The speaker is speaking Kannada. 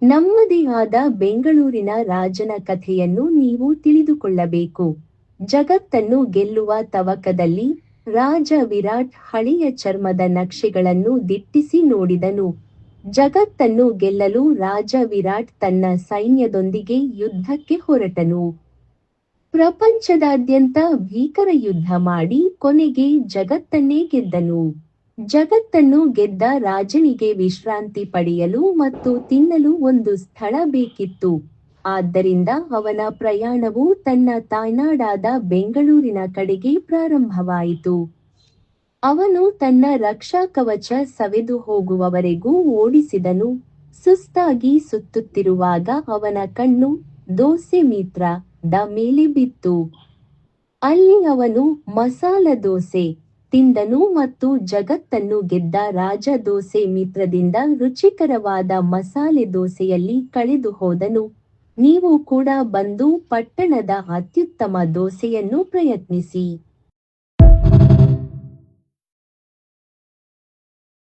ನಮ್ಮದೇ ಆದ ಬೆಂಗಳೂರಿನ ರಾಜನ ಕಥೆಯನ್ನು ನೀವು ತಿಳಿದುಕೊಳ್ಳಬೇಕು. ಜಗತ್ತನ್ನು ಗೆಲ್ಲುವ ತವಕದಲ್ಲಿ ರಾಜ ವಿರಾಟ್ ಹಳೆಯ ಚರ್ಮದ ನಕ್ಷೆಗಳನ್ನು ದಿಟ್ಟಿಸಿ ನೋಡಿದನು. ಜಗತ್ತನ್ನು ಗೆಲ್ಲಲು ರಾಜ ವಿರಾಟ್ ತನ್ನ ಸೈನ್ಯದೊಂದಿಗೆ ಯುದ್ಧಕ್ಕೆ ಹೊರಟನು. ಪ್ರಪಂಚದಾದ್ಯಂತ ಭೀಕರ ಯುದ್ಧ ಮಾಡಿ ಕೊನೆಗೆ ಜಗತ್ತನ್ನೇ ಗೆದ್ದನು. ಜಗತ್ತನ್ನು ಗೆದ್ದ ರಾಜನಿಗೆ ವಿಶ್ರಾಂತಿ ಪಡೆಯಲು ಮತ್ತು ತಿನ್ನಲು ಒಂದು ಸ್ಥಳ ಬೇಕಿತ್ತು. ಆದ್ದರಿಂದ ಅವನ ಪ್ರಯಾಣವು ತನ್ನ ತಾಯ್ನಾಡಾದ ಬೆಂಗಳೂರಿನ ಕಡೆಗೆ ಪ್ರಾರಂಭವಾಯಿತು. ಅವನು ತನ್ನ ರಕ್ಷಾಕವಚ ಸವೆದು ಹೋಗುವವರೆಗೂ ಓಡಿಸಿದನು. ಸುಸ್ತಾಗಿ ಸುತ್ತುತ್ತಿರುವಾಗ ಅವನ ಕಣ್ಣು ದೋಸೆ ಮಿತ್ರ ದ ಮೇಲೆ ಬಿತ್ತು. ಅಲ್ಲಿ ಅವನು ಮಸಾಲ ದೋಸೆ ತಿಂದನು ಮತ್ತು ಜಗತ್ತನ್ನು ಗೆದ್ದ ರಾಜ ದೋಸೆ ಮಿತ್ರದಿಂದ ರುಚಿಕರವಾದ ಮಸಾಲೆ ದೋಸೆಯಲ್ಲಿ ಕಳೆದು ಹೋದನು. ನೀವು ಕೂಡ ಬಂದು ಪಟ್ಟಣದ ಅತ್ಯುತ್ತಮ ದೋಸೆಯನ್ನು ಪ್ರಯತ್ನಿಸಿ.